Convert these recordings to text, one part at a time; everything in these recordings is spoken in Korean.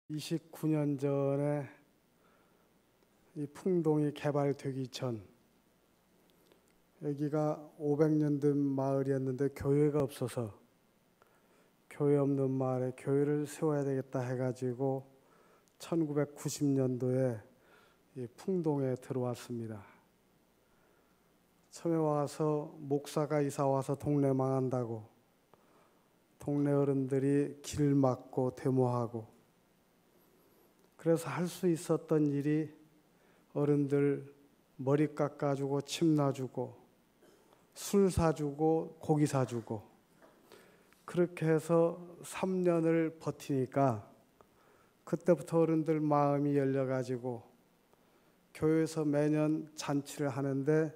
29년 전에 이 풍동이 개발되기 전 여기가 500년 된 마을이었는데 교회가 없어서 교회 없는 마을에 교회를 세워야 되겠다 해가지고 1990년도에 이 풍동에 들어왔습니다. 처음에 와서 목사가 이사 와서 동네 망한다고 동네 어른들이 길 막고 데모하고, 그래서 할 수 있었던 일이 어른들 머리 깎아주고 침 놔주고 술 사주고 고기 사주고, 그렇게 해서 3년을 버티니까 그때부터 어른들 마음이 열려가지고 교회에서 매년 잔치를 하는데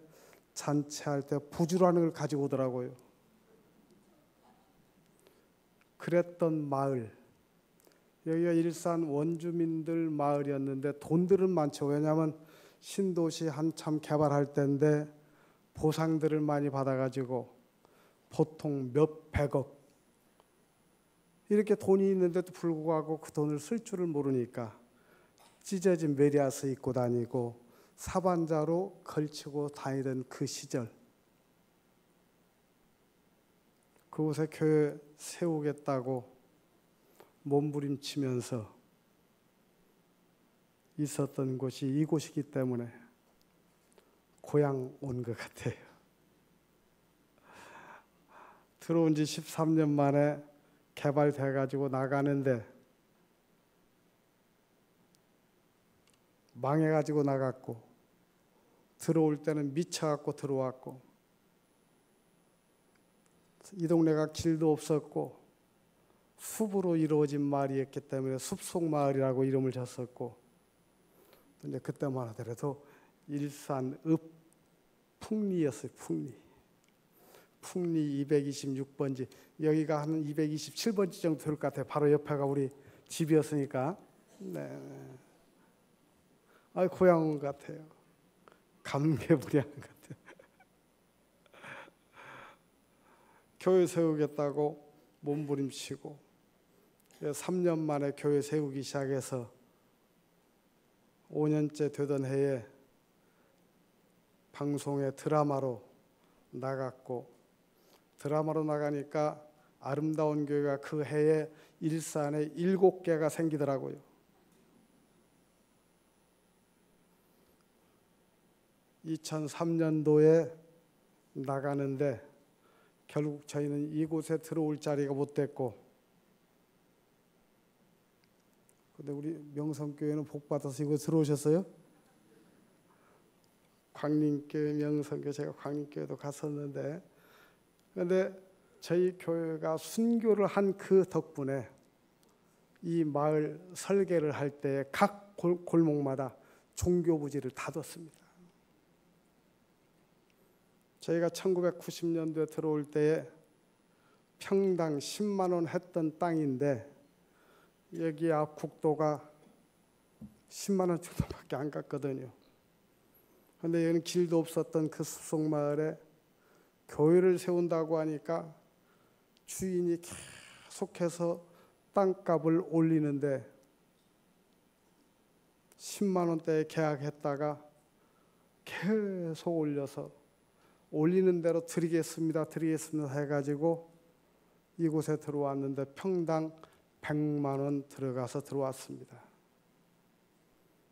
잔치할 때 부주라는 걸 가지고 오더라고요. 그랬던 마을, 여기가 일산 원주민들 마을이었는데 돈들은 많죠. 왜냐하면 신도시 한참 개발할 때인데 보상들을 많이 받아가지고 보통 몇 백억 이렇게 돈이 있는데도 불구하고 그 돈을 쓸 줄을 모르니까 찢어진 메리아스 입고 다니고 사반자로 걸치고 다니던 그 시절, 그곳에 교회 세우겠다고 몸부림치면서 있었던 곳이 이곳이기 때문에 고향 온 것 같아요. 들어온 지 13년 만에 개발돼가지고 나가는데 망해가지고 나갔고, 들어올 때는 미쳐갖고 들어왔고, 이 동네가 길도 없었고 숲으로 이루어진 마을이었기 때문에 숲속마을이라고 이름을 졌었고, 근데 그때만 하더라도 일산읍 풍리였어요. 풍리 226번지, 여기가 한 227번지 정도 될 것 같아요. 바로 옆에가 우리 집이었으니까. 네. 고향 온 것 같아요. 감개무량한 것 같아요. 교회 세우겠다고 몸부림치고 3년 만에 교회 세우기 시작해서 5년째 되던 해에 방송에 드라마로 나갔고, 드라마로 나가니까 아름다운 교회가 그 해에 일산에 7개가 생기더라고요. (2003년도에) 나가는데 결국 저희는 이곳에 들어올 자리가 못 됐고, 근데 우리 명성교회는 복 받아서 이곳 들어오셨어요? 광림교회, 명성교회, 제가 광림교회도 갔었는데, 근데 저희 교회가 순교를 한 그 덕분에 이 마을 설계를 할 때 각 골목마다 종교부지를 다 뒀습니다. 저희가 1990년도에 들어올 때에 평당 10만 원 했던 땅인데 여기 앞 국도가 10만 원 정도밖에 안 갔거든요. 그런데 여기는 길도 없었던 그 숲속마을에 교회를 세운다고 하니까 주인이 계속해서 땅값을 올리는데 10만 원대에 계약했다가 계속 올려서 올리는 대로 드리겠습니다 해가지고 이곳에 들어왔는데 평당 100만 원 들어가서 들어왔습니다.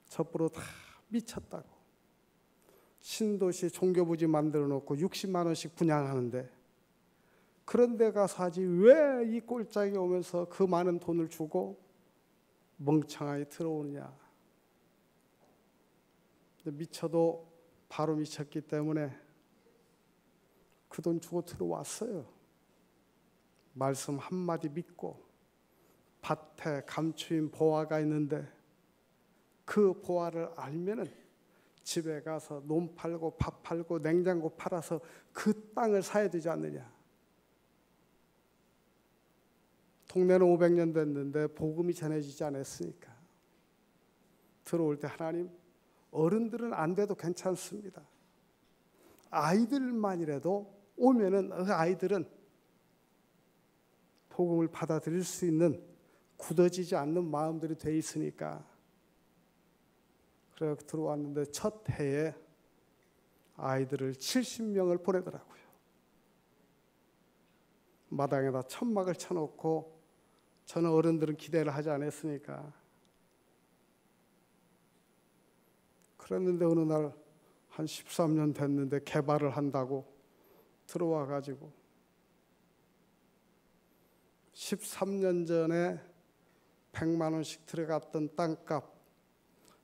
첩보로 다 미쳤다고. 신도시 종교부지 만들어 놓고 60만 원씩 분양하는데 그런 데 가서 하지 왜 이 꼴짝이 오면서 그 많은 돈을 주고 멍청하게 들어오느냐. 미쳐도 바로 미쳤기 때문에 그 돈 주고 들어왔어요. 말씀 한마디 믿고 밭에 감추인 보화가 있는데 그 보화를 알면은 집에 가서 논 팔고 밥 팔고 냉장고 팔아서 그 땅을 사야 되지 않느냐. 동네는 500년 됐는데 복음이 전해지지 않았으니까 들어올 때 하나님, 어른들은 안 돼도 괜찮습니다. 아이들만이라도 오면은 그 아이들은 복음을 받아들일 수 있는 굳어지지 않는 마음들이 돼 있으니까. 그래 들어왔는데 첫 해에 아이들을 70명을 보내더라고요. 마당에다 천막을 쳐놓고 저는 어른들은 기대를 하지 않았으니까. 그랬는데 어느 날 한 13년 됐는데 개발을 한다고 들어와 가지고 13년 전에 100만 원씩 들어갔던 땅값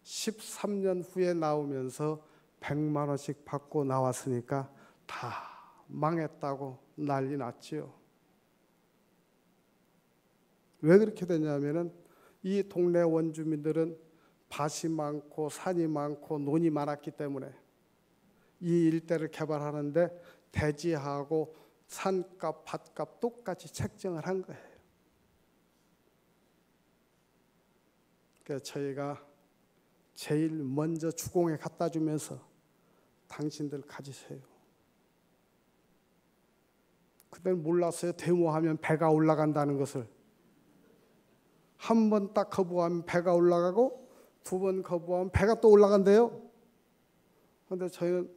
13년 후에 나오면서 100만 원씩 받고 나왔으니까 다 망했다고 난리 났지요. 왜 그렇게 되냐면은 이 동네 원주민들은 밭이 많고 산이 많고 논이 많았기 때문에 이 일대를 개발하는데 대지하고 산값, 밭값 똑같이 책정을 한 거예요. 그래서 저희가 제일 먼저 주공에 갖다 주면서 당신들 가지세요. 그때는 몰랐어요. 데모하면 배가 올라간다는 것을. 한 번 딱 거부하면 배가 올라가고 두 번 거부하면 배가 또 올라간대요. 그런데 저희는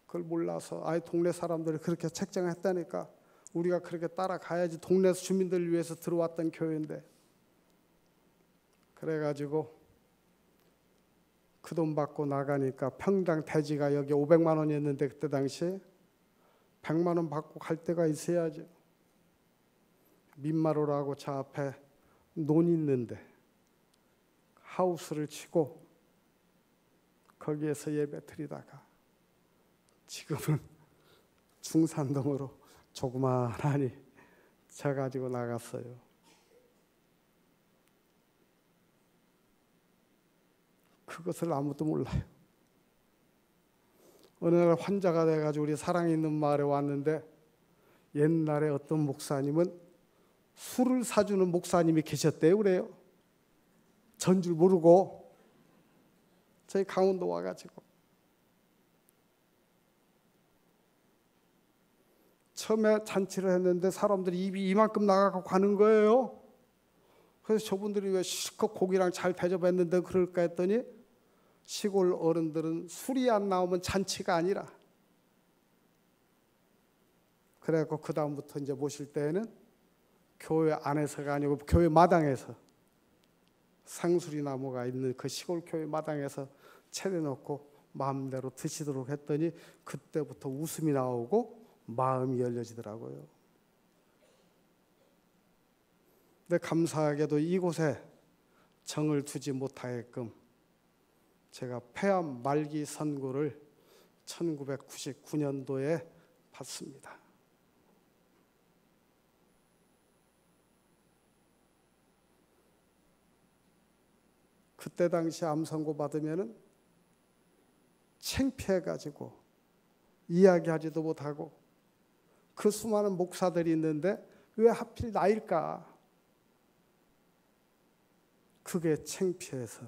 그걸 몰라서 아예 동네 사람들이 그렇게 책정했다니까 우리가 그렇게 따라가야지. 동네 주민들을 위해서 들어왔던 교회인데. 그래가지고 그 돈 받고 나가니까 평당 대지가 여기 500만 원이었는데 그때 당시에 100만 원 받고 갈 데가 있어야죠. 민마루라고 저 앞에 논 있는데 하우스를 치고 거기에서 예배 드리다가 지금은 중산동으로 조그마하니 차 가지고 나갔어요. 그것을 아무도 몰라요. 어느 날 환자가 돼가지고 우리 사랑이 있는 마을에 왔는데 옛날에 어떤 목사님은 술을 사주는 목사님이 계셨대요. 그래요. 전 줄 모르고 저희 강원도 와가지고 처음에 잔치를 했는데 사람들이 입이 이만큼 나가고 가는 거예요. 그래서 저분들이 왜 실컷 고기랑 잘 대접했는데 그럴까 했더니 시골 어른들은 술이 안 나오면 잔치가 아니라. 그래갖고 그 다음부터 이제 모실 때에는 교회 안에서가 아니고 교회 마당에서 상수리 나무가 있는 그 시골 교회 마당에서 차려놓고 마음대로 드시도록 했더니 그때부터 웃음이 나오고 마음이 열려지더라고요. 근데 감사하게도 이곳에 정을 두지 못하게끔 제가 폐암 말기 선고를 1999년도에 받습니다. 그때 당시 암 선고 받으면은 창피해가지고 이야기하지도 못하고 그 수많은 목사들이 있는데 왜 하필 나일까? 그게 창피해서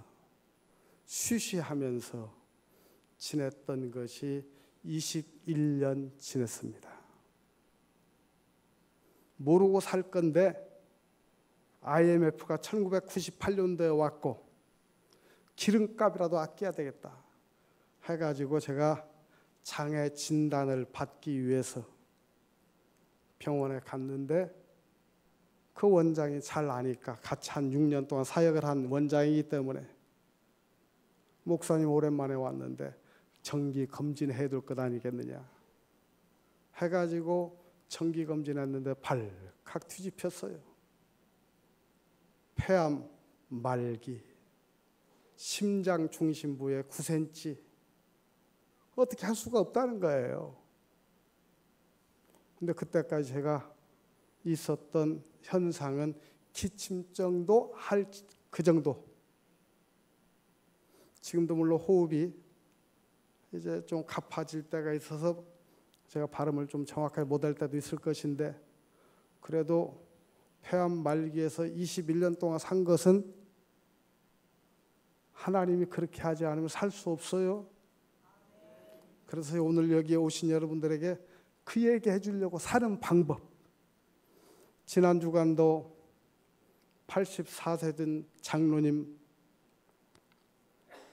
쉬쉬하면서 지냈던 것이 21년 지냈습니다. 모르고 살 건데 IMF가 1998년도에 왔고 기름값이라도 아껴야 되겠다 해가지고 제가 장애 진단을 받기 위해서 병원에 갔는데 그 원장이 잘 아니까 같이 한 6년 동안 사역을 한 원장이기 때문에 목사님 오랜만에 왔는데 정기 검진해 둘 것 아니겠느냐 해가지고 정기 검진했는데 발칵 뒤집혔어요. 폐암 말기, 심장 중심부에 9cm. 어떻게 할 수가 없다는 거예요. 근데 그때까지 제가 있었던 현상은 기침 정도 할 그 정도. 지금도 물론 호흡이 이제 좀 가파질 때가 있어서 제가 발음을 좀 정확하게 못할 때도 있을 것인데 그래도 폐암 말기에서 21년 동안 산 것은 하나님이 그렇게 하지 않으면 살 수 없어요. 그래서 오늘 여기에 오신 여러분들에게 그 얘기 해주려고 사는 방법. 지난 주간도 84세 된 장로님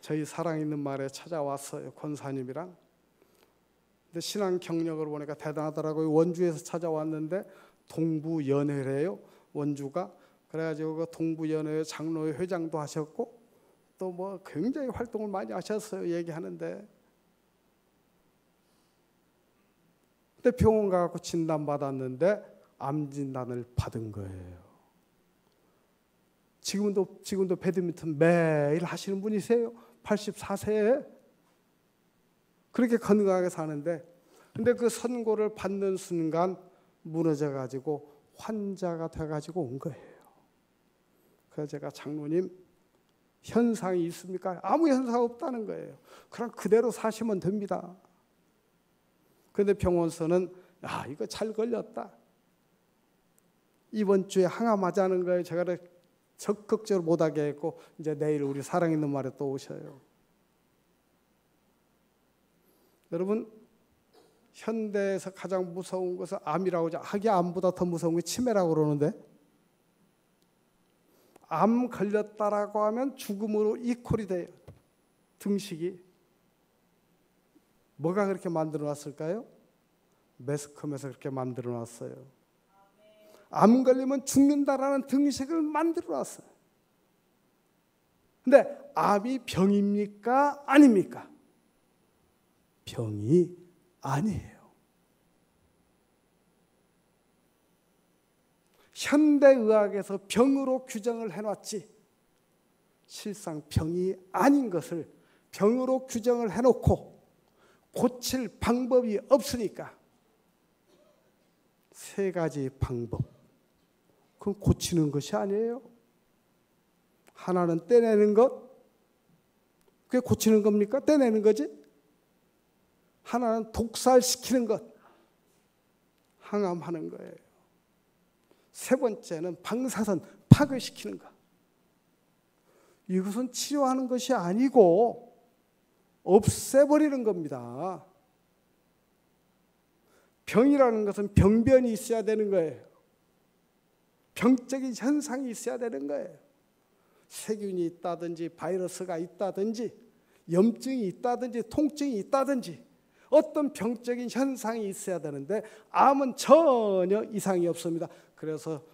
저희 사랑있는 마을에 찾아왔어요. 권사님이랑. 근데 신앙 경력을 보니까 대단하더라고요. 원주에서 찾아왔는데 동부연회래요. 원주가. 그래가지고 그 동부연회 장로회 회장도 하셨고 또 뭐 굉장히 활동을 많이 하셨어요. 얘기하는데. 근데 병원 가서 진단 받았는데 암 진단을 받은 거예요. 지금도 배드민턴 매일 하시는 분이세요. 84세에 그렇게 건강하게 사는데, 근데 그 선고를 받는 순간 무너져 가지고 환자가 돼 가지고 온 거예요. 그래서 제가 장로님 현상이 있습니까? 아무 현상 없다는 거예요. 그럼 그대로 사시면 됩니다. 그런데 병원서는 이거 잘 걸렸다. 이번 주에 항암하자는 거예요. 제가 적극적으로 못하게 했고 이제 내일 우리 사랑있는 말에 또 오셔요. 여러분 현대에서 가장 무서운 것은 암이라고 하죠. 하기 암보다 더 무서운 게 치매라고 그러는데 암 걸렸다라고 하면 죽음으로 이퀄이 돼요. 등식이. 뭐가 그렇게 만들어 놨을까요? 매스컴에서 그렇게 만들어 놨어요. 암 걸리면 죽는다라는 등식을 만들어 놨어요. 근데 암이 병입니까? 아닙니까? 병이 아니에요. 현대의학에서 병으로 규정을 해놨지 실상 병이 아닌 것을 병으로 규정을 해놓고 고칠 방법이 없으니까 세 가지 방법. 그건 고치는 것이 아니에요. 하나는 떼내는 것. 그게 고치는 겁니까? 떼내는 거지. 하나는 독살시키는 것. 항암하는 거예요. 세 번째는 방사선 파괴시키는 것. 이것은 치료하는 것이 아니고 없애버리는 겁니다. 병이라는 것은 병변이 있어야 되는 거예요. 병적인 현상이 있어야 되는 거예요. 세균이 있다든지 바이러스가 있다든지 염증이 있다든지 통증이 있다든지 어떤 병적인 현상이 있어야 되는데 암은 전혀 이상이 없습니다. 그래서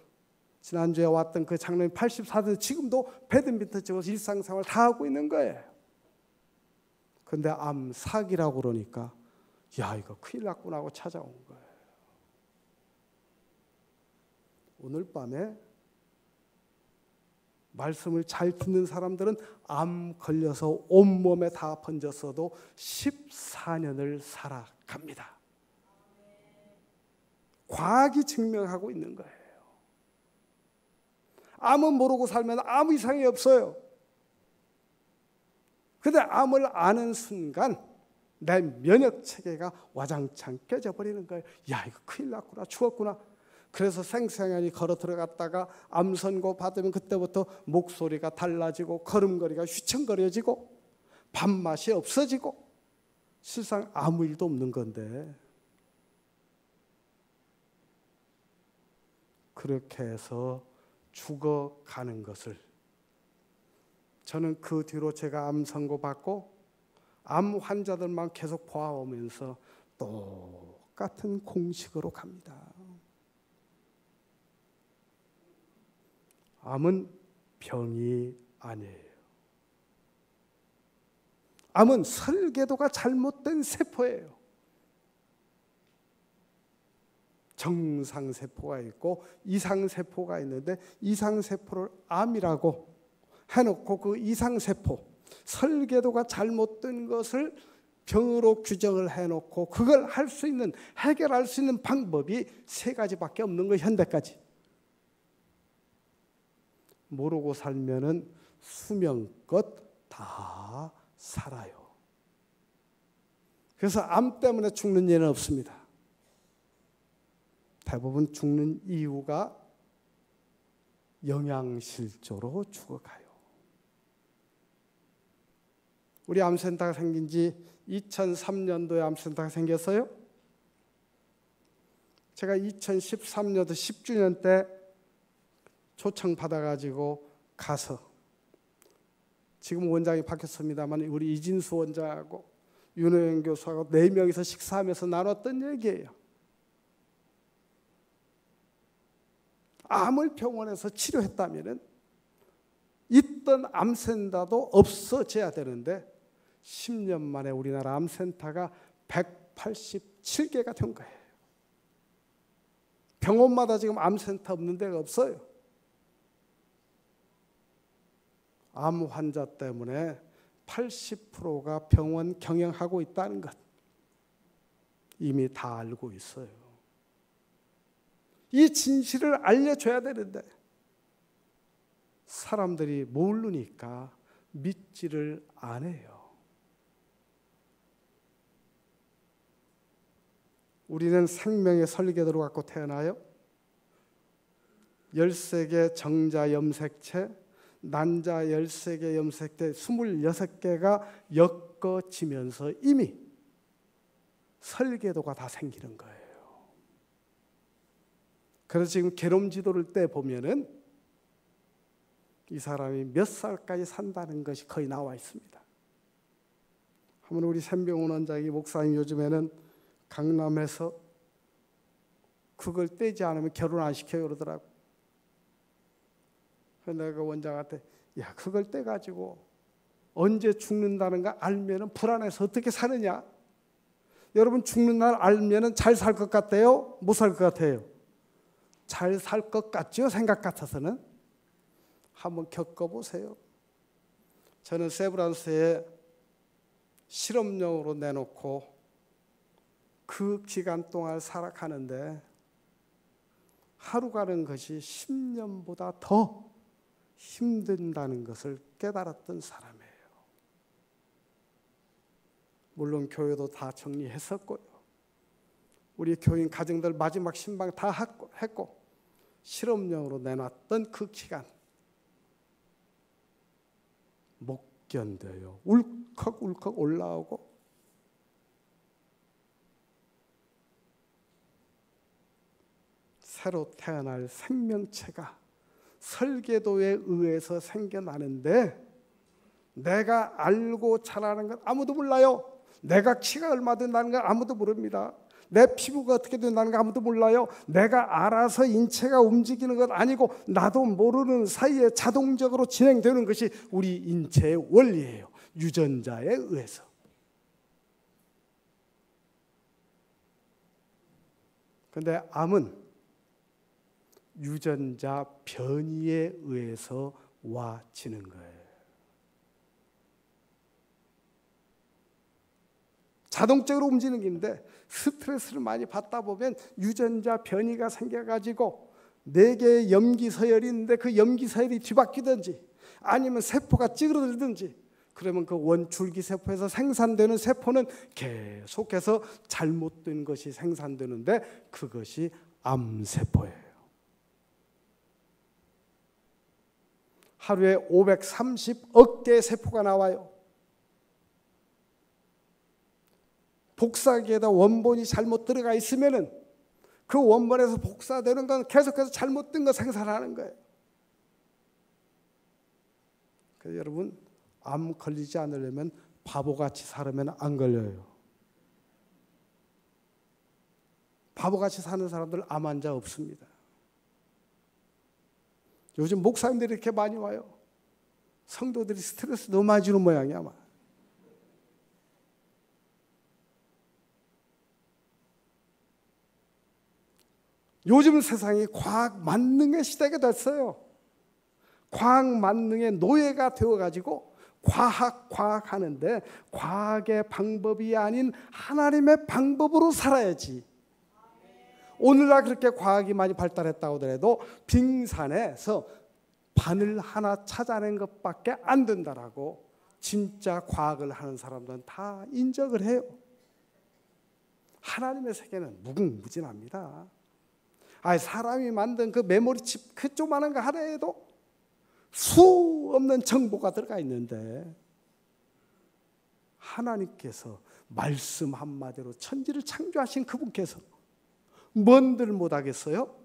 지난주에 왔던 그 장로님 84세 지금도 배드민턴 치면서 일상생활 다 하고 있는 거예요. 그런데 암 사기라고 그러니까 이거 큰일 났구나 하고 찾아온 거예요. 오늘 밤에 말씀을 잘 듣는 사람들은 암 걸려서 온몸에 다 번졌어도 14년을 살아갑니다. 과학이 증명하고 있는 거예요. 암은 모르고 살면 아무 이상이 없어요. 그런데 암을 아는 순간 내 면역체계가 와장창 깨져버리는 거예요. 이거 큰일 났구나, 죽었구나. 그래서 생생하게 걸어 들어갔다가 암 선고 받으면 그때부터 목소리가 달라지고 걸음걸이가 휘청거려지고 밥맛이 없어지고 실상 아무 일도 없는 건데 그렇게 해서 죽어가는 것을 저는 그 뒤로 제가 암 선고 받고 암 환자들만 계속 보아오면서 똑같은 공식으로 갑니다. 암은 병이 아니에요. 암은 설계도가 잘못된 세포예요. 정상세포가 있고 이상세포가 있는데 이상세포를 암이라고 해놓고 그 이상세포, 설계도가 잘못된 것을 병으로 규정을 해놓고 그걸 할 수 있는, 해결할 수 있는 방법이 세 가지밖에 없는 거예요. 현대까지. 모르고 살면은 수명껏 다 살아요. 그래서 암 때문에 죽는 일은 없습니다. 대부분 죽는 이유가 영양실조로 죽어가요. 우리 암센터가 생긴 지 2003년도에 암센터가 생겼어요. 제가 2013년도 10주년 때 초청 받아가지고 가서, 지금 원장이 바뀌었습니다만 우리 이진수 원장하고 윤호영 교수하고 4명이서 식사하면서 나눴던 얘기예요. 암을 병원에서 치료했다면 있던 암센터도 없어져야 되는데 10년 만에 우리나라 암센터가 187개가 된 거예요. 병원마다 지금 암센터 없는 데가 없어요. 암 환자 때문에 80%가 병원 경영하고 있다는 것 이미 다 알고 있어요. 이 진실을 알려줘야 되는데 사람들이 모르니까 믿지를 않아요. 우리는 생명의 설계도를 갖고 태어나요. 13개 정자 염색체, 난자 13개 염색체 26개가 엮어지면서 이미 설계도가 다 생기는 거예요. 그래서 지금 게놈 지도를 떼보면은 이 사람이 몇 살까지 산다는 것이 거의 나와 있습니다. 한번 우리 샘병훈 원장이 목사님 요즘에는 강남에서 그걸 떼지 않으면 결혼 안 시켜요 그러더라고. 그래서 내가 원장한테 야 그걸 떼가지고 언제 죽는다는 거 알면은 불안해서 어떻게 사느냐. 여러분 죽는 날 알면은 잘 살 것 같아요? 못 살 것 같아요? 잘 살 것 같죠? 생각 같아서는. 한번 겪어보세요. 저는 세브란스에 실험용으로 내놓고 그 기간 동안 살아가는데 하루 가는 것이 10년보다 더 힘든다는 것을 깨달았던 사람이에요. 물론 교회도 다 정리했었고요. 우리 교인 가정들 마지막 신방 다 했고 실험용으로 내놨던 그 기간 못 견뎌요. 울컥울컥 올라오고 새로 태어날 생명체가 설계도에 의해서 생겨나는데 내가 알고 자라는 건 아무도 몰라요. 내가 키가 얼마 된다는 건 아무도 모릅니다. 내 피부가 어떻게 된다는 거 아무도 몰라요. 내가 알아서 인체가 움직이는 건 아니고 나도 모르는 사이에 자동적으로 진행되는 것이 우리 인체의 원리예요. 유전자에 의해서. 그런데 암은 유전자 변이에 의해서 와지는 거예요. 자동적으로 움직이는 건데 스트레스를 많이 받다 보면 유전자 변이가 생겨가지고 4개의 염기 서열이 있는데 그 염기 서열이 뒤바뀌든지 아니면 세포가 찌그러들든지 그러면 그 원줄기 세포에서 생산되는 세포는 계속해서 잘못된 것이 생산되는데 그것이 암세포예요. 하루에 530억 개의 세포가 나와요. 복사기에다 원본이 잘못 들어가 있으면은 그 원본에서 복사되는 건 계속해서 잘못된 거 생산하는 거예요. 그래서 여러분 암 걸리지 않으려면 바보같이 살면 안 걸려요. 바보같이 사는 사람들 암 환자 없습니다. 요즘 목사님들이 이렇게 많이 와요. 성도들이 스트레스 너무 많이 주는 모양이야 아마. 요즘 세상이 과학 만능의 시대가 됐어요. 과학 만능의 노예가 되어가지고 과학 하는데 과학의 방법이 아닌 하나님의 방법으로 살아야지. 오늘날 그렇게 과학이 많이 발달했다고 하더라도 빙산에서 바늘 하나 찾아낸 것밖에 안 된다라고 진짜 과학을 하는 사람들은 다 인정을 해요. 하나님의 세계는 무궁무진합니다. 사람이 만든 그 메모리칩 그 조그마한 거 하나에도 수 없는 정보가 들어가 있는데 하나님께서 말씀 한마디로 천지를 창조하신 그분께서 뭔들 못하겠어요?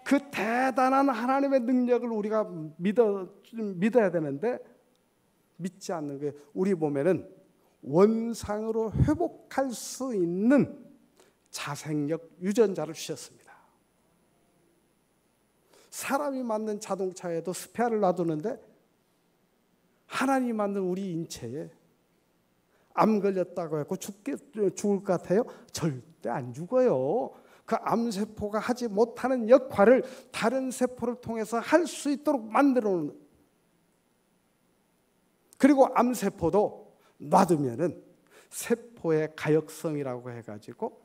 그 대단한 하나님의 능력을 우리가 믿어야 되는데 믿지 않는 게, 우리 몸에는 원상으로 회복할 수 있는 자생력 유전자를 주셨습니다. 사람이 만든 자동차에도 스페어를 놔두는데 하나님이 만든 우리 인체에 암 걸렸다고 해서 죽을 것 같아요? 절대 안 죽어요. 그 암세포가 하지 못하는 역할을 다른 세포를 통해서 할 수 있도록 만들어 놓는 거예요. 그리고 암세포도 놔두면은 세포의 가역성이라고 해가지고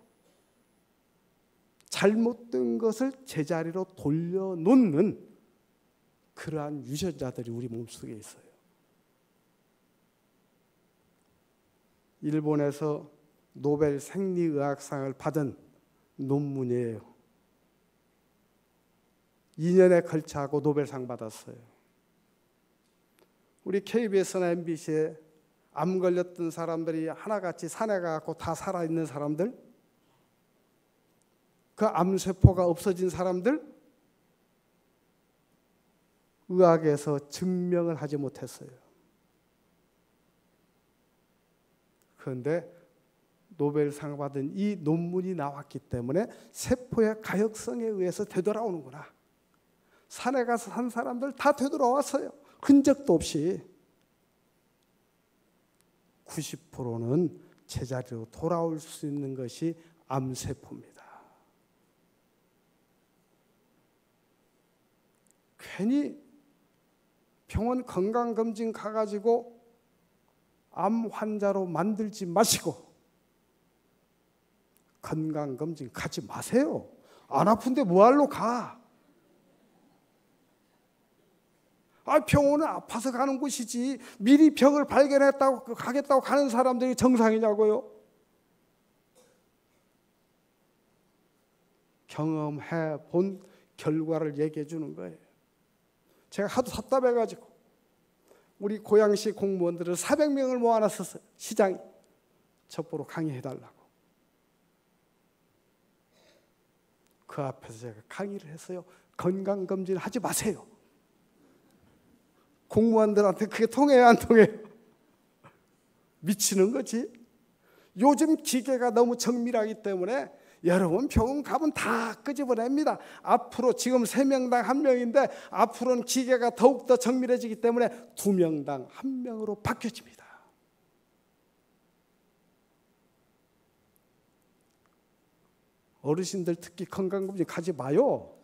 잘못된 것을 제자리로 돌려놓는 그러한 유전자들이 우리 몸속에 있어요. 일본에서 노벨 생리의학상을 받은 논문이에요. 2년에 걸쳐하고 노벨상 받았어요. 우리 KBS나 MBC에 암 걸렸던 사람들이 하나같이 산에 가고 다 살아있는 사람들, 그 암세포가 없어진 사람들, 의학에서 증명을 하지 못했어요. 그런데 노벨상 받은 이 논문이 나왔기 때문에 세포의 가역성에 의해서 되돌아오는구나. 산에 가서 산 사람들 다 되돌아왔어요. 흔적도 없이. 90%는 제자리로 돌아올 수 있는 것이 암세포입니다. 괜히 병원 건강검진 가가지고 암 환자로 만들지 마시고 건강검진 가지 마세요. 안 아픈데 뭐하러 가? 병원은 아파서 가는 곳이지 미리 병을 발견했다고 가겠다고 가는 사람들이 정상이냐고요? 경험해 본 결과를 얘기해 주는 거예요. 제가 하도 답답해가지고 우리 고양시 공무원들을 400명을 모아놨었어요. 시장이 첩보로 강의해달라고. 그 앞에서 제가 강의를 했어요. 건강검진 하지 마세요. 공무원들한테 그게 통해요, 안 통해요? 미치는 거지. 요즘 기계가 너무 정밀하기 때문에 여러분 병원 가면 다 끄집어냅니다. 앞으로 지금 3명당 1명인데 앞으로는 기계가 더욱더 정밀해지기 때문에 2명당 1명으로 바뀌어집니다. 어르신들 특히 건강검진 가지 마요.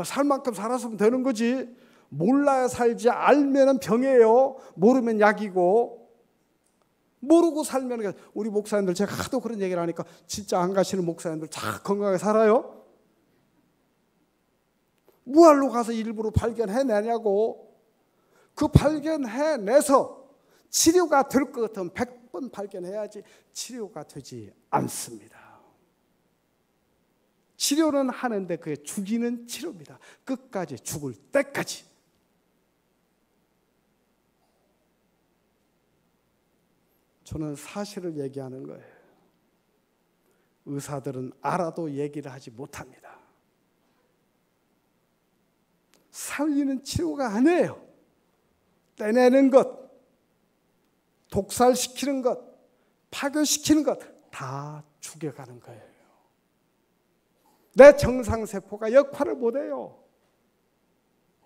살 만큼 살았으면 되는 거지. 몰라야 살지 알면은 병이에요. 모르면 약이고. 모르고 살면, 우리 목사님들 제가 하도 그런 얘기를 하니까 진짜 안 가시는 목사님들 다 건강하게 살아요? 무알로 가서 일부러 발견해내냐고. 그 발견해내서 치료가 될 것 같으면 100번 발견해야지 치료가 되지 않습니다. 치료는 하는데 그게 죽이는 치료입니다. 끝까지 죽을 때까지. 저는 사실을 얘기하는 거예요. 의사들은 알아도 얘기를 하지 못합니다. 살리는 치료가 아니에요. 떼내는 것, 독살시키는 것, 파괴시키는 것 다 죽여가는 거예요. 내 정상세포가 역할을 못해요.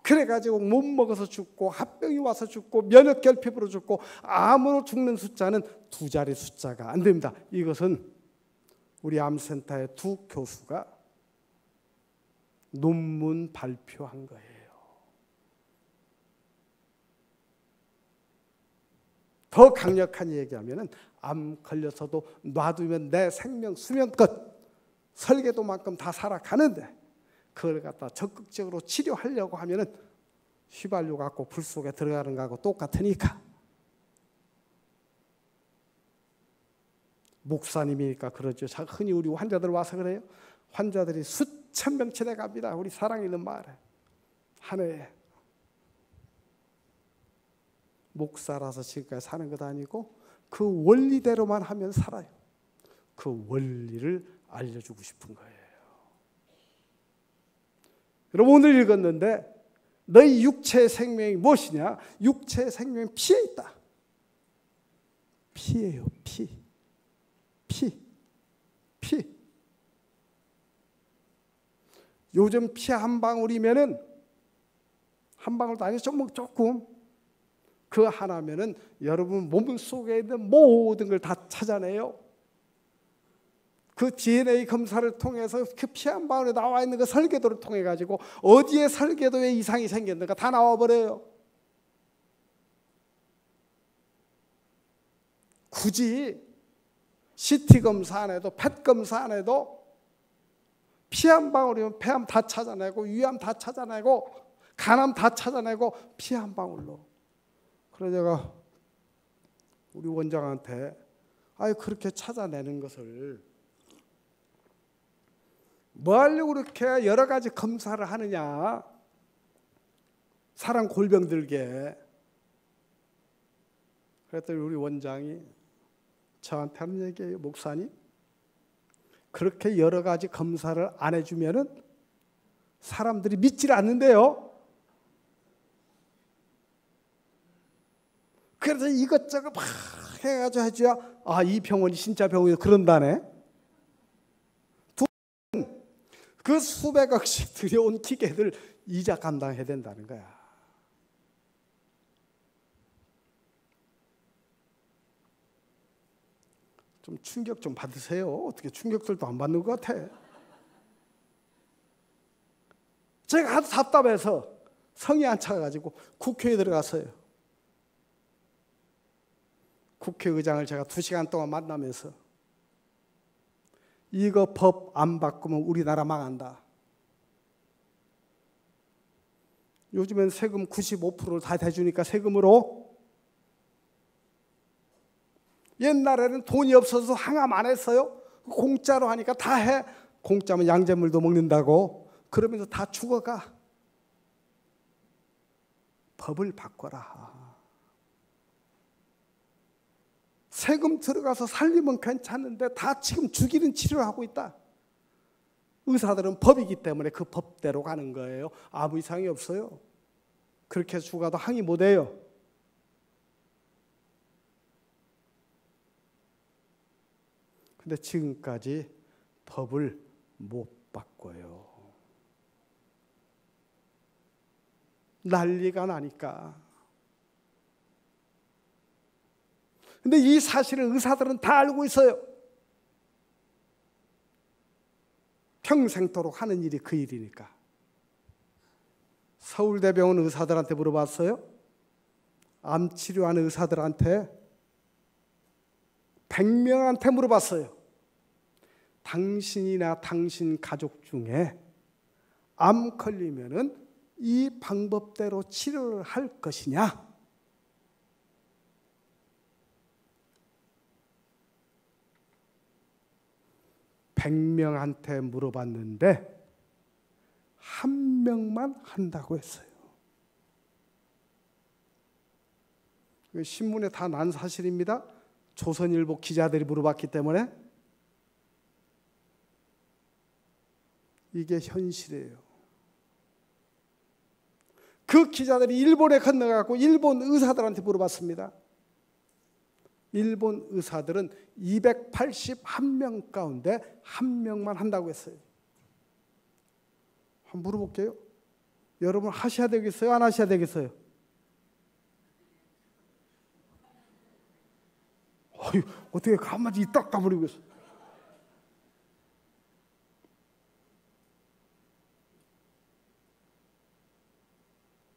그래가지고 못 먹어서 죽고 합병이 와서 죽고 면역결핍으로 죽고 암으로 죽는 숫자는 2자리 숫자가 안 됩니다. 이것은 우리 암센터의 2 교수가 논문 발표한 거예요. 더 강력한 얘기하면 암 걸려서도 놔두면 내 생명 수명껏 설계도만큼 다 살아가는데 그걸 갖다 적극적으로 치료하려고 하면은 휘발유 갖고 불 속에 들어가는 거하고 똑같으니까. 목사님이니까 그러죠. 흔히 우리 환자들 와서 그래요. 환자들이 수천 명치내 갑니다. 우리 사랑 있는 마을에. 한 해에. 목사라서 지금까지 사는 것도 아니고 그 원리대로만 하면 살아요. 그 원리를 알려주고 싶은 거예요. 여러분 오늘 읽었는데 너희 육체의 생명이 무엇이냐? 육체의 생명이 피에 있다. 피예요. 피. 요즘 피 한 방울이면은 한 방울도 아니고 조금 그 하나면은 여러분 몸 속에 있는 모든 걸 다 찾아내요. 그 DNA 검사를 통해서 그 피 한 방울에 나와 있는 그 설계도를 통해 가지고 어디에 설계도에 이상이 생겼는가 다 나와 버려요. 굳이 CT 검사 안 해도 펫 검사 안 해도 피 한 방울이면 폐암 다 찾아내고 위암 다 찾아내고 간암 다 찾아내고 피 한 방울로. 그래서 제가 우리 원장한테 그렇게 찾아내는 것을 뭐 하려고 그렇게 여러 가지 검사를 하느냐. 사람 골병 들게. 그랬더니 우리 원장이 저한테 하는 얘기예요. 목사님, 그렇게 여러 가지 검사를 안 해주면은 사람들이 믿질 않는데요. 그래서 이것저것 막 해가지고 해줘야 이 병원이 진짜 병원이 그런다네. 그 수백억씩 들여온 기계들 이자 감당해야 된다는 거야. 좀 충격 좀 받으세요. 어떻게 충격들도 안 받는 것 같아. 제가 아주 답답해서 성이 안 차가지고 국회에 들어갔어요. 국회의장을 제가 2시간 동안 만나면서 이거 법 안 바꾸면 우리나라 망한다. 요즘엔 세금 95%를 다 대주니까 세금으로. 옛날에는 돈이 없어서 항암 안 했어요. 공짜로 하니까 다 해. 공짜면 양잿물도 먹는다고. 그러면서 다 죽어가. 법을 바꿔라. 세금 들어가서 살리면 괜찮은데 다 지금 죽이는 치료를 하고 있다. 의사들은 법이기 때문에 그 법대로 가는 거예요. 아무 이상이 없어요. 그렇게 죽어도 항의 못해요. 근데 지금까지 법을 못 바꿔요. 난리가 나니까. 근데 이 사실을 의사들은 다 알고 있어요. 평생토록 하는 일이 그 일이니까. 서울대병원 의사들한테 물어봤어요. 암 치료하는 의사들한테 100명한테 물어봤어요. 당신이나 당신 가족 중에 암 걸리면은 이 방법대로 치료를 할 것이냐? 100명한테 물어봤는데 한 명만 한다고 했어요. 신문에 다 난 사실입니다. 조선일보 기자들이 물어봤기 때문에. 이게 현실이에요. 그 기자들이 일본에 건너가고 일본 의사들한테 물어봤습니다. 일본 의사들은 281명 가운데 한 명만 한다고 했어요. 한번 물어볼게요. 여러분 하셔야 되겠어요? 안 하셔야 되겠어요? 어떻게 가만히 딱 가버리고 있어.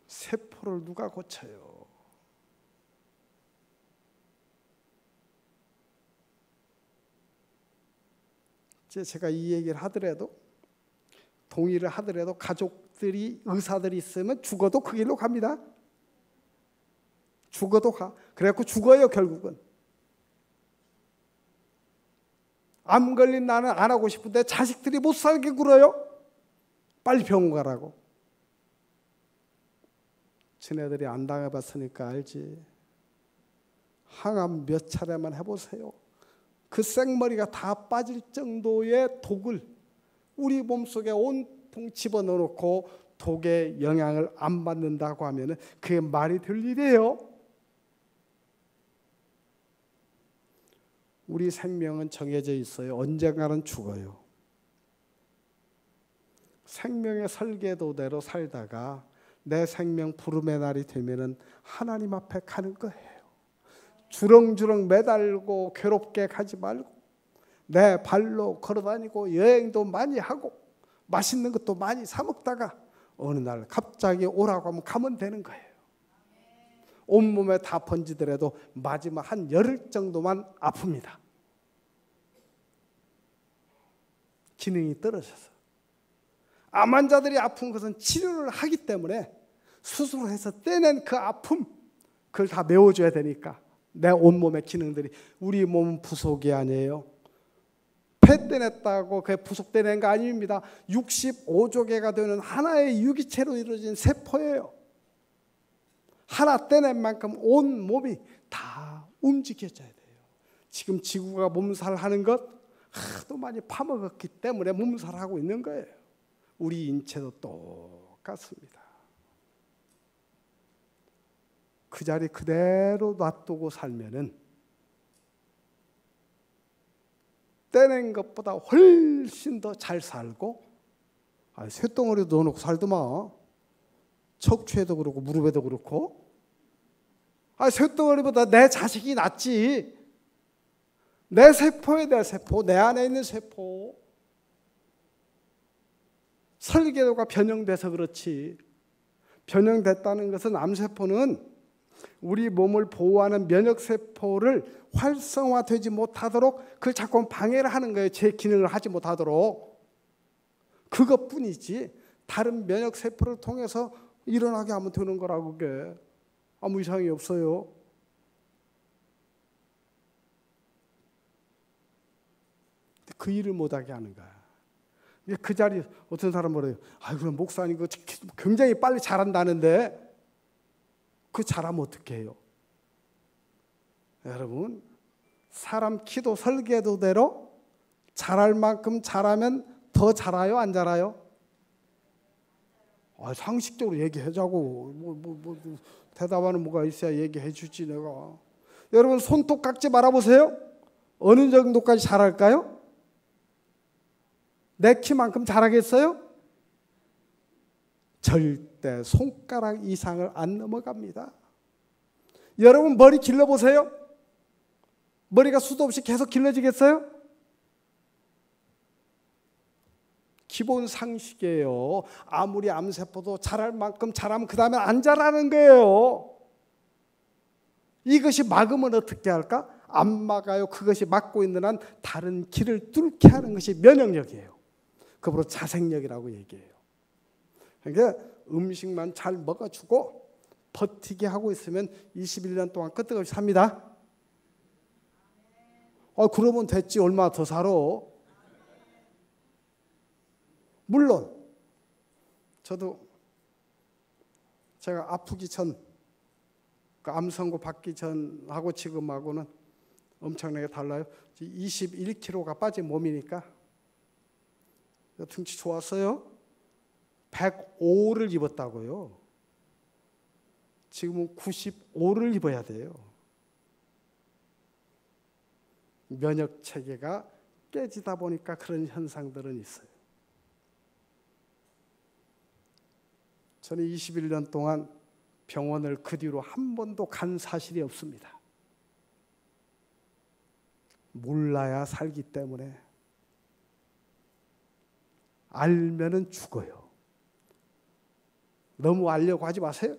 세포를 누가 고쳐요? 제가 이 얘기를 하더라도, 동의를 하더라도 가족들이, 의사들이 있으면 죽어도 그 길로 갑니다. 죽어도 가. 그래갖고 죽어요, 결국은. 암 걸린 나는 안 하고 싶은데 자식들이 못 살게 굴어요. 빨리 병원 가라고. 지네들이 안 당해봤으니까 알지. 항암 몇 차례만 해보세요. 그 생머리가 다 빠질 정도의 독을 우리 몸속에 온통 집어넣어놓고 독의 영향을 안 받는다고 하면 그게 말이 될 일이에요. 우리 생명은 정해져 있어요. 언젠가는 죽어요. 생명의 설계도대로 살다가 내 생명 부름의 날이 되면은 하나님 앞에 가는 거예요. 주렁주렁 매달고 괴롭게 가지 말고 내 발로 걸어다니고 여행도 많이 하고 맛있는 것도 많이 사 먹다가 어느 날 갑자기 오라고 하면 가면 되는 거예요. 온몸에 다 번지더라도 마지막 한 열흘 정도만 아픕니다. 기능이 떨어져서. 암 환자들이 아픈 것은 치료를 하기 때문에 수술을 해서 떼낸 그 아픔, 그걸 다 메워줘야 되니까 내 온몸의 기능들이. 우리 몸은 부속이 아니에요. 폐 떼냈다고 그게 부속 떼낸 거 아닙니다. 65조 개가 되는 하나의 유기체로 이루어진 세포예요. 하나 떼낸 만큼 온 몸이 다 움직여져야 돼요. 지금 지구가 몸살하는 것 하도 많이 파먹었기 때문에 몸살하고 있는 거예요. 우리 인체도 똑같습니다. 그 자리 그대로 놔두고 살면은 떼낸 것보다 훨씬 더 잘 살고, 쇳덩어리도 넣어놓고 살더만. 척추에도 그렇고 무릎에도 그렇고. 쇳덩어리보다 내 자식이 낫지. 내 세포에 내 세포, 내 안에 있는 세포. 설계도가 변형돼서 그렇지. 변형됐다는 것은 암세포는 우리 몸을 보호하는 면역세포를 활성화되지 못하도록 그걸 자꾸 방해를 하는 거예요. 제 기능을 하지 못하도록. 그것뿐이지 다른 면역세포를 통해서 일어나게 하면 되는 거라고. 그게 아무 이상이 없어요. 그 일을 못하게 하는 거야. 그 자리 어떤 사람 뭐래요? 그럼 목사님 그 굉장히 빨리 잘한다는데 그 잘하면 어떻게 해요? 여러분, 사람 키도 설계도대로 잘할 만큼 잘하면 더 잘해요, 안 잘해요? 상식적으로 얘기하자고. 대답하는 뭐가 있어야 얘기해 주지 내가. 여러분, 손톱 깎지 말아보세요. 어느 정도까지 잘할까요? 내 키만큼 잘하겠어요? 절대 손가락 이상을 안 넘어갑니다. 여러분, 머리 길러보세요. 머리가 수도 없이 계속 길러지겠어요? 기본 상식이에요. 아무리 암세포도 자랄 만큼 자라면 그 다음에 안 자라는 거예요. 이것이 막으면 어떻게 할까? 안 막아요. 그것이 막고 있는 한 다른 길을 뚫게 하는 것이 면역력이에요. 그거로 자생력이라고 얘기해요. 그러니까 음식만 잘 먹어주고 버티게 하고 있으면 21년 동안 끄떡없이 삽니다. 그러면 됐지. 얼마나 더 살아. 물론 제가 아프기 전, 암 선고 받기 전하고 지금하고는 엄청나게 달라요. 21kg가 빠진 몸이니까. 등치 좋았어요. 105를 입었다고요. 지금은 95를 입어야 돼요. 면역 체계가 깨지다 보니까 그런 현상들은 있어요. 저는 21년 동안 병원을 그 뒤로 한 번도 간 사실이 없습니다. 몰라야 살기 때문에. 알면은 죽어요. 너무 알려고 하지 마세요.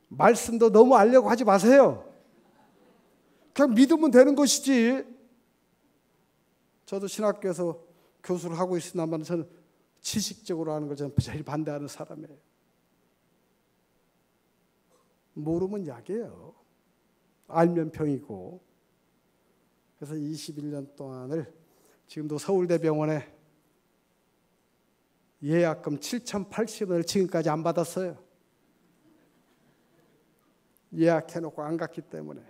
말씀도 너무 알려고 하지 마세요. 그냥 믿으면 되는 것이지. 저도 신학교에서 교수를 하고 있으나만 저는 지식적으로 하는 걸 저는 제일 반대하는 사람이에요. 모르면 약이에요. 알면 병이고. 그래서 21년 동안을 지금도 서울대병원에 예약금 7,080원을 지금까지 안 받았어요. 예약해놓고 안 갔기 때문에.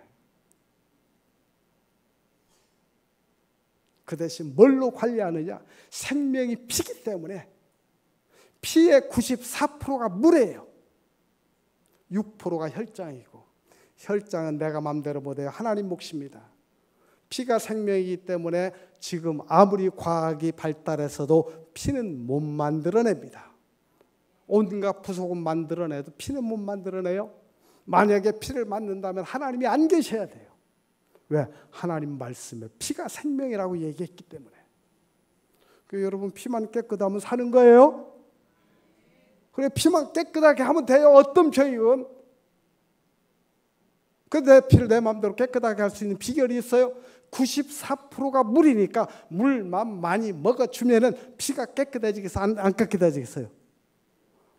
그 대신 뭘로 관리하느냐? 생명이 피기 때문에 피의 94%가 물이에요. 6%가 혈장이고, 혈장은 내가 마음대로 못해요. 하나님 몫입니다. 피가 생명이기 때문에 지금 아무리 과학이 발달해서도 피는 못 만들어냅니다. 온갖 부속은 만들어내도 피는 못 만들어내요. 만약에 피를 만든다면 하나님이 안 계셔야 돼요. 왜? 하나님 말씀에 피가 생명이라고 얘기했기 때문에. 여러분, 피만 깨끗하면 사는 거예요? 그래, 피만 깨끗하게 하면 돼요. 어떤 병이건. 내 피를 내 마음대로 깨끗하게 할 수 있는 비결이 있어요. 94%가 물이니까 물만 많이 먹어주면은 피가 깨끗해지겠어요? 안 깨끗해지겠어요?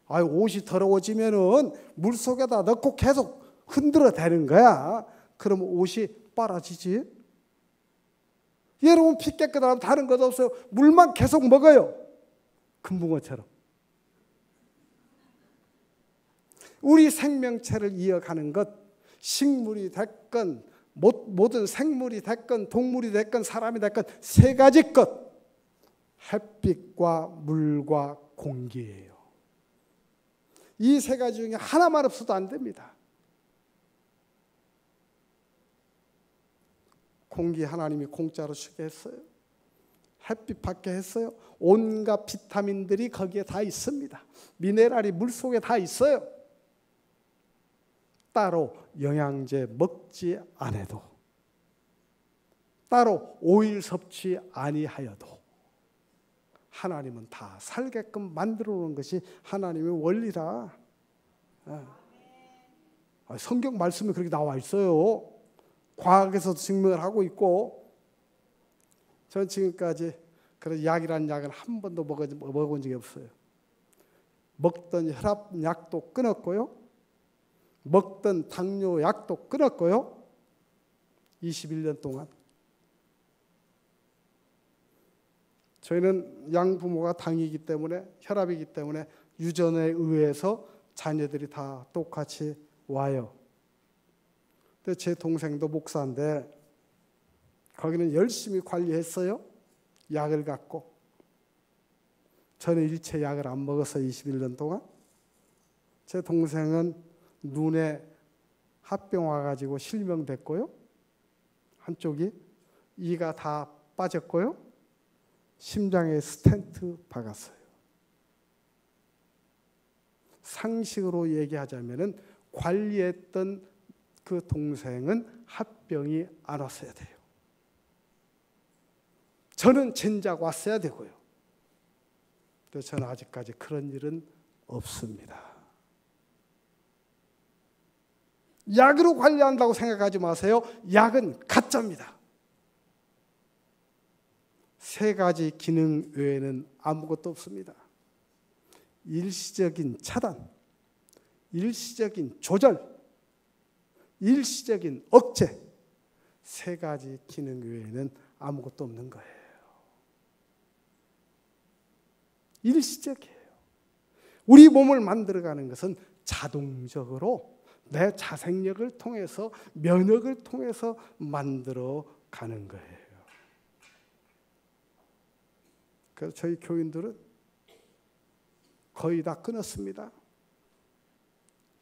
옷이 더러워지면은 물 속에다 넣고 계속 흔들어 대는 거야. 그러면 옷이 빨아지지. 여러분, 피 깨끗하면 다른 것 없어요. 물만 계속 먹어요. 금붕어처럼. 우리 생명체를 이어가는 것, 식물이 됐건 모든 생물이 됐건 동물이 됐건 사람이 됐건 세 가지 것, 햇빛과 물과 공기예요. 이 세 가지 중에 하나만 없어도 안 됩니다. 공기 하나님이 공짜로 주게 했어요. 햇빛 받게 했어요. 온갖 비타민들이 거기에 다 있습니다. 미네랄이 물속에 다 있어요. 따로 영양제 먹지 않아도, 따로 오일 섭취 아니하여도 하나님은 다 살게끔 만들어 놓은 것이 하나님의 원리라. 성경 말씀이 그렇게 나와 있어요. 과학에서도 증명을 하고 있고. 전 지금까지 그런 약이라는 약을 한 번도 먹어본 적이 없어요. 먹던 혈압약도 끊었고요. 먹던 당뇨약도 끊었고요. 21년 동안. 저희는 양부모가 당이기 때문에, 혈압이기 때문에 유전에 의해서 자녀들이 다 똑같이 와요. 근데 제 동생도 목사인데 거기는 열심히 관리했어요. 약을 갖고. 저는 일체 약을 안 먹었어요. 21년 동안. 제 동생은 눈에 합병 와가지고 실명됐고요. 한쪽이. 이가 다 빠졌고요. 심장에 스텐트 박았어요. 상식으로 얘기하자면은 관리했던 그 동생은 합병이 안 왔어야 돼요. 저는 진작 왔어야 되고요. 근데 저는 아직까지 그런 일은 없습니다. 약으로 관리한다고 생각하지 마세요. 약은 가짜입니다. 세 가지 기능 외에는 아무것도 없습니다. 일시적인 차단, 일시적인 조절, 일시적인 억제, 세 가지 기능 외에는 아무것도 없는 거예요. 일시적이에요. 우리 몸을 만들어가는 것은 자동적으로 내 자생력을 통해서, 면역을 통해서 만들어가는 거예요. 그래서 저희 교인들은 거의 다 끊었습니다.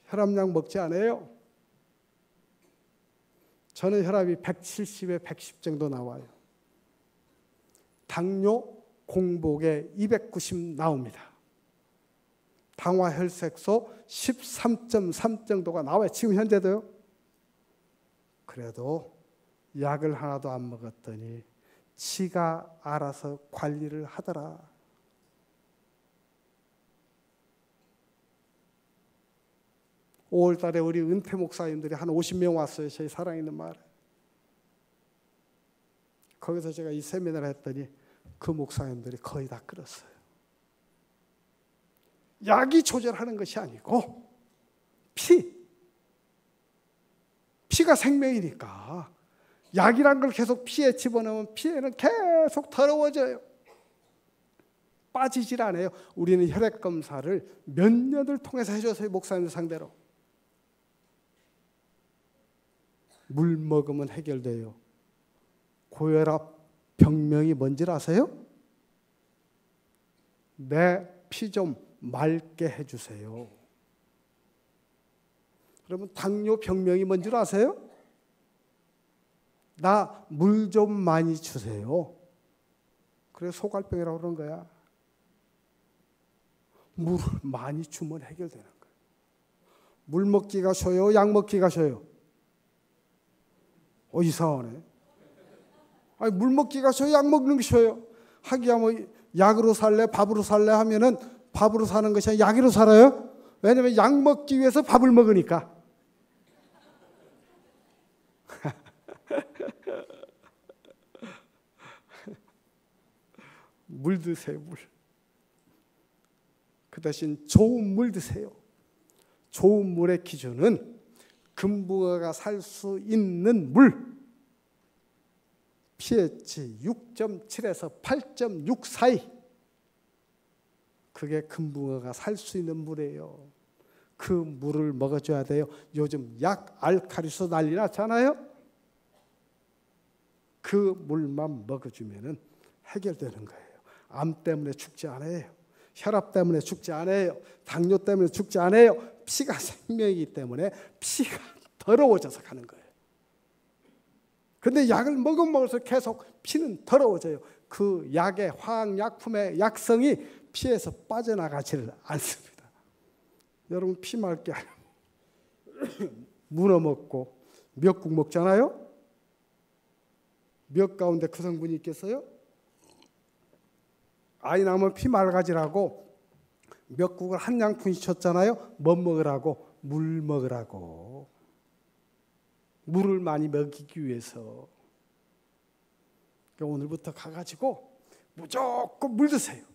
혈압약 먹지 않아요. 저는 혈압이 170에 110 정도 나와요. 당뇨 공복에 290 나옵니다. 당화혈색소 13.3 정도가 나와요. 지금 현재도요. 그래도 약을 하나도 안 먹었더니 지가 알아서 관리를 하더라. (5월 달에) 우리 은퇴 목사님들이 한 50명 왔어요. 저희 사랑있는 마을에. 거기서 제가 이 세미나를 했더니 그 목사님들이 거의 다 끊었어요. 약이 조절하는 것이 아니고 피가 생명이니까 약이란 걸 계속 피에 집어넣으면 피에는 계속 더러워져요. 빠지질 않아요. 우리는 혈액 검사를 몇 년을 통해서 해줘서요. 목사님들 상대로. 물 먹으면 해결돼요. 고혈압 병명이 뭔지 아세요? 내 피 좀 맑게 해주세요. 여러분 당뇨 병명이 뭔 줄 아세요? 나 물 좀 많이 주세요. 그래 소갈병이라고 그러는 거야. 물을 많이 주면 해결되는 거야. 물 먹기가 쉬워요? 약 먹기가 쉬워요? 이상하네. 아니 물 먹기가 쉬워요? 약 먹는 게 쉬워요? 하기야 뭐 약으로 살래? 밥으로 살래? 하면은 밥으로 사는 것이 아니라 약으로 살아요? 왜냐면 약 먹기 위해서 밥을 먹으니까. 물 드세요, 물. 그 대신 좋은 물 드세요. 좋은 물의 기준은 금붕어가 살 수 있는 물. pH 6.7에서 8.6 사이. 그게 금붕어가 살 수 있는 물이에요. 그 물을 먹어줘야 돼요. 요즘 약 알칼리수 난리 났잖아요. 그 물만 먹어주면 해결되는 거예요. 암 때문에 죽지 않아요. 혈압 때문에 죽지 않아요. 당뇨 때문에 죽지 않아요. 피가 생명이기 때문에 피가 더러워져서 가는 거예요. 근데 약을 먹어서 계속 피는 더러워져요. 그 약의 화학약품의 약성이 피에서 빠져나가지를 않습니다. 여러분 피 맑게 하려면 문어 먹고 미역국 먹잖아요. 미역 가운데 그 성분이 있겠어요? 아이 낳으면 피 맑아지라고 미역국을 한 양푼씩 줬잖아요. 뭐 먹으라고? 물 먹으라고. 물을 많이 먹이기 위해서. 그러니까 오늘부터 가가지고 무조건 물 드세요.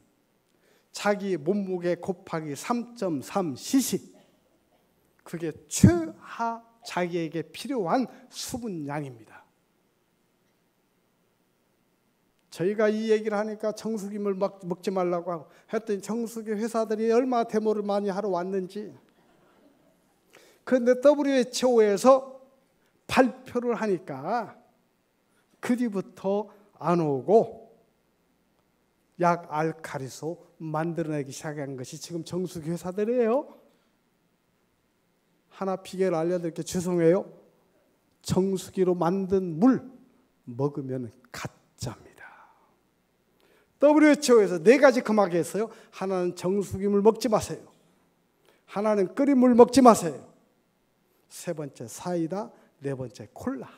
자기 몸무게 곱하기 3.3cc. 그게 최하 자기에게 필요한 수분량입니다. 저희가 이 얘기를 하니까 정수기물 먹지 말라고 하고 했더니 정수기 회사들이 얼마나 데모를 많이 하러 왔는지. 그런데 WHO에서 발표를 하니까 그 뒤부터 안 오고 약 알칼리수 만들어내기 시작한 것이 지금 정수기 회사들이에요. 하나 비결 알려드릴게요. 죄송해요. 정수기로 만든 물 먹으면 가짜입니다. WHO에서 4가지 금하게 했어요. 하나는 정수기물 먹지 마세요. 하나는 끓인 물 먹지 마세요. 세 번째 사이다, 네 번째 콜라.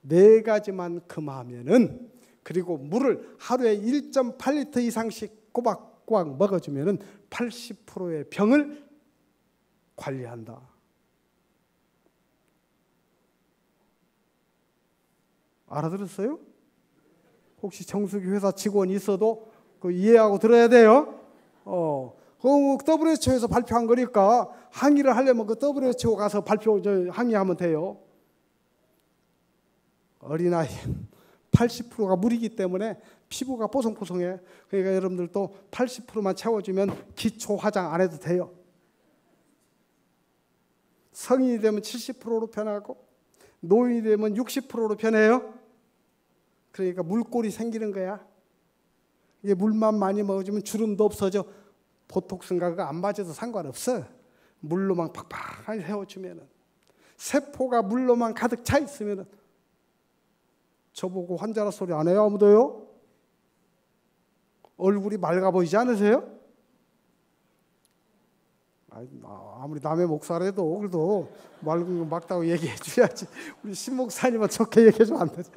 4가지만 금하면은, 그리고 물을 하루에 1.8리터 이상씩 꼬박꼬박 먹어주면은 80%의 병을 관리한다. 알아들었어요? 혹시 정수기 회사 직원이 있어도 그 이해하고 들어야 돼요. WHO에서 발표한 거니까 항의를 하려면 그 WHO 가서 항의하면 돼요. 어린아이 80%가 물이기 때문에 피부가 뽀송뽀송해. 그러니까 여러분들도 80%만 채워주면 기초 화장 안 해도 돼요. 성인이 되면 70%로 변하고 노인이 되면 60%로 변해요. 그러니까 물골이 생기는 거야. 이게 물만 많이 먹어주면 주름도 없어져. 보톡스인가 그거 안 맞아도 상관없어. 물로만 팍팍하게 세워주면은. 세포가 물로만 가득 차 있으면은. 저보고 환자라 소리 안 해요? 아무도요? 얼굴이 맑아 보이지 않으세요? 아무리 남의 목사라도 그래도 맑은 거 막다고 얘기해 줘야지. 우리 신 목사님은 좋게 얘기해 주면 안 되죠.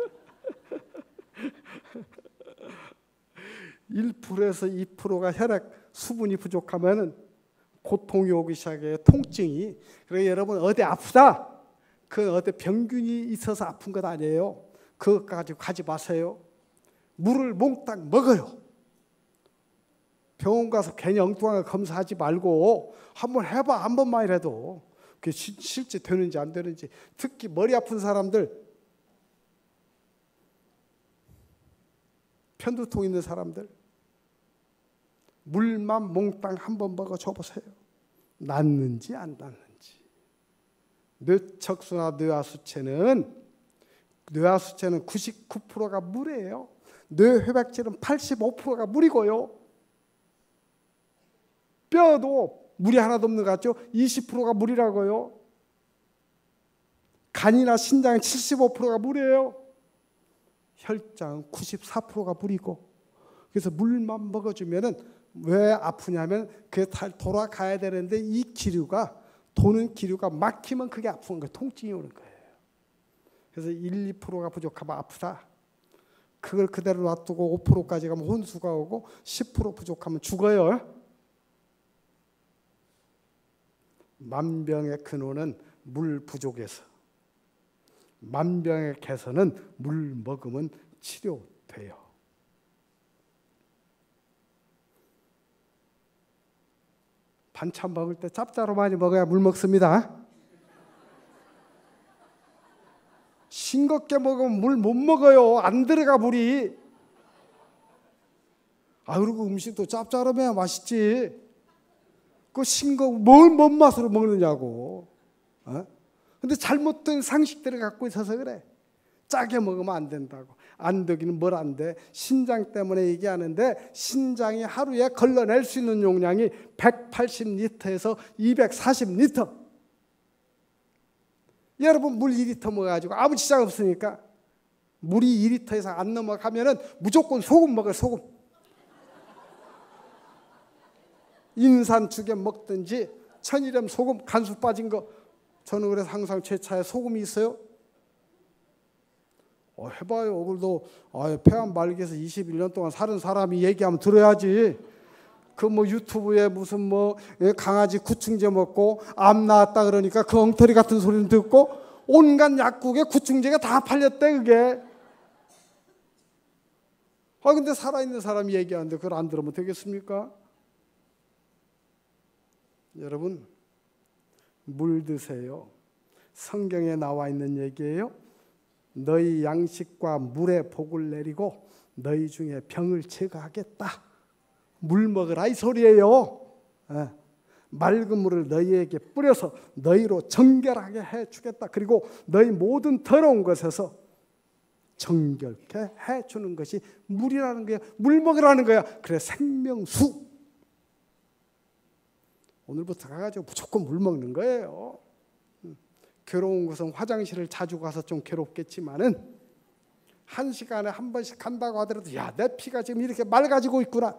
1%에서 2%가 혈액 수분이 부족하면 고통이 오기 시작해요. 통증이. 그러니까 여러분 어디 아프다. 그 어디 병균이 있어서 아픈 것 아니에요. 그것까지 가지 마세요. 물을 몽땅 먹어요. 병원 가서 괜히 엉뚱하게 검사하지 말고 한번 해봐. 한 번만이라도. 그게 실제 되는지 안 되는지. 특히 머리 아픈 사람들, 편두통 있는 사람들, 물만 몽땅 한 번 먹어줘 보세요. 낫는지 안 낫는지. 뇌척수나 뇌하수체는 99%가 물이에요. 뇌회백질은 85%가 물이고요. 뼈도 물이 하나도 없는 것 같죠? 20%가 물이라고요. 간이나 신장 75%가 물이에요. 혈장 94%가 물이고. 그래서 물만 먹어주면은 왜 아프냐면 그게 돌아가야 되는데 이 기류가 도는 기류가 막히면 그게 아픈 거예요. 통증이 오는 거예요. 그래서 1, 2%가 부족하면 아프다. 그걸 그대로 놔두고 5%까지 가면 혼수가 오고 10% 부족하면 죽어요. 만병의 근원은 물 부족에서, 만병의 개선은 물 먹으면 치료돼요. 반찬 먹을 때 짭짤로 많이 먹어야 물 먹습니다. 싱겁게 먹으면 물 못 먹어요. 안 들어가 물이. 그리고 음식도 짭짤하면 맛있지. 그 싱거워 뭘 뭔 맛으로 먹느냐고. 근데 잘못된 상식들을 갖고 있어서 그래. 짜게 먹으면 안 된다고. 안 되기는 뭘 안 돼. 신장 때문에 얘기하는데 신장이 하루에 걸러낼 수 있는 용량이 180리터에서 240리터. 여러분 물 2리터 먹어가지고 아무 지장 없으니까 물이 2리터 이상 안 넘어가면은 무조건 소금 먹어요. 소금. 인산죽에 먹든지 천일염 소금 간수 빠진 거. 저는 그래서 항상 제 차에 소금이 있어요. 해봐요. 오늘도 폐암 말기에서 21년 동안 사는 사람이 얘기하면 들어야지. 그 뭐 유튜브에 무슨 뭐 강아지 구충제 먹고 암 나았다 그러니까 그 엉터리 같은 소리는 듣고 온갖 약국에 구충제가 다 팔렸대 그게. 근데 살아있는 사람이 얘기하는데 그걸 안 들으면 되겠습니까? 여러분 물 드세요. 성경에 나와 있는 얘기예요. 너희 양식과 물에 복을 내리고 너희 중에 병을 제거하겠다. 물 먹으라 이 소리예요. 맑은 물을 너희에게 뿌려서 너희로 정결하게 해주겠다. 그리고 너희 모든 더러운 것에서 정결케 해주는 것이 물이라는 거야. 물 먹으라는 거야. 그래 생명수. 오늘부터 가가지고 무조건 물 먹는 거예요. 괴로운 것은 화장실을 자주 가서 좀 괴롭겠지만은 1시간에 한 번씩 간다고 하더라도 야, 내 피가 지금 이렇게 맑아지고 있구나.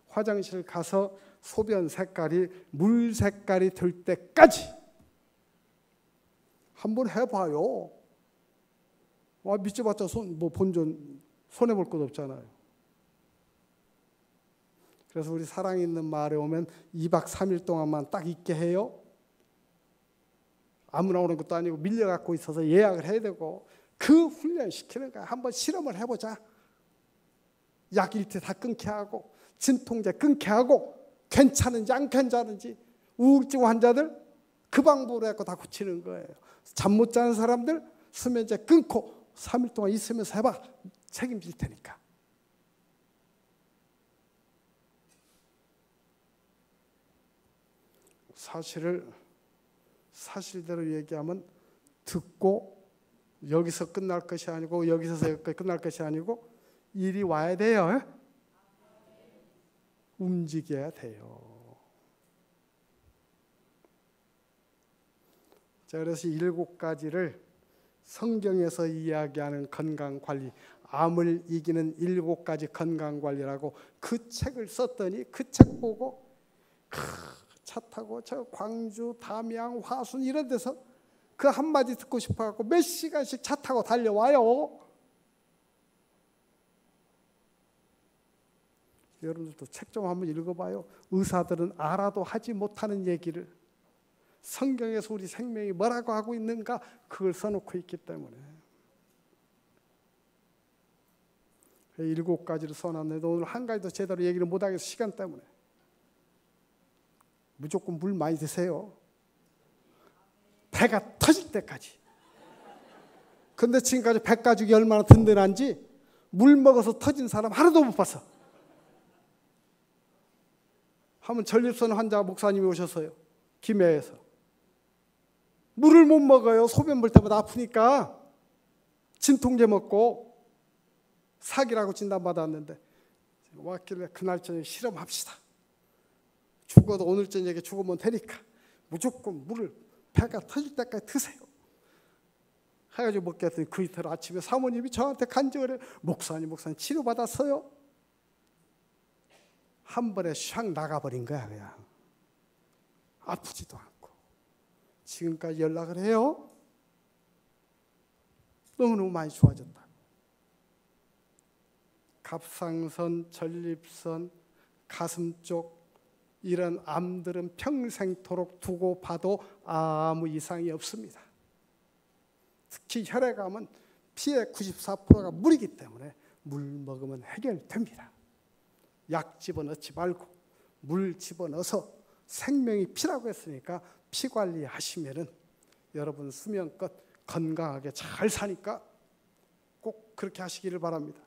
화장실 가서 소변 색깔이 물 색깔이 될 때까지 한번 해봐요. 믿어봤자 본전 손해볼 것도 없잖아요. 그래서 우리 사랑 있는 마을에 오면 2박 3일 동안만 딱 있게 해요. 아무나 오는 것도 아니고 밀려갖고 있어서 예약을 해야 되고 그 훈련시키는 거야. 한번 실험을 해보자. 약 일태 다 끊게 하고 진통제 끊게 하고 괜찮은지 안 괜찮은지 우울증 환자들 그 방법으로 해서 다 고치는 거예요. 잠 못 자는 사람들 수면제 끊고 3일 동안 있으면서 해봐. 책임질 테니까. 사실대로 얘기하면 듣고 여기서 끝날 것이 아니고 여기서 여기까지 끝날 것이 아니고 일이 와야 돼요. 움직여야 돼요. 자, 그래서 7가지를 성경에서 이야기하는 건강관리, 암을 이기는 7가지 건강관리라고 그 책을 썼더니 그 책 보고 차 타고 저 광주, 담양, 화순 이런 데서 그 한마디 듣고 싶어갖고 몇 시간씩 차 타고 달려와요. 여러분들도 책 좀 한번 읽어봐요. 의사들은 알아도 하지 못하는 얘기를 성경에서 우리 생명이 뭐라고 하고 있는가 그걸 써놓고 있기 때문에 7가지를 써놨는데 오늘 한 가지도 제대로 얘기를 못하겠어. 시간 때문에. 무조건 물 많이 드세요. 배가 터질 때까지. 근데 지금까지 배 가죽이 얼마나 든든한지 물 먹어서 터진 사람 하나도 못 봤어. 한번 전립선 환자 목사님이 오셨어요. 김해에서. 물을 못 먹어요. 소변 볼 때마다 아프니까. 진통제 먹고 사기라고 진단받았는데 왔길래 그날 저녁에 실험합시다. 죽어도 오늘 저녁에 죽으면 되니까 무조건 물을 배가 터질 때까지 드세요. 해가지고 먹게 했더니 그 이틀 아침에 사모님이 저한테 간증을 해. 목사님 치료받았어요. 한 번에 샥 나가버린 거야. 그냥 아프지도 않고. 지금까지 연락을 해요. 너무너무 많이 좋아졌다. 갑상선, 전립선, 가슴 쪽 이런 암들은 평생토록 두고 봐도 아무 이상이 없습니다. 특히 혈액암은 피의 94%가 물이기 때문에 물 먹으면 해결됩니다. 약 집어넣지 말고 물 집어넣어서 생명이 피라고 했으니까 피 관리하시면은 여러분 수명껏 건강하게 잘 사니까 꼭 그렇게 하시기를 바랍니다.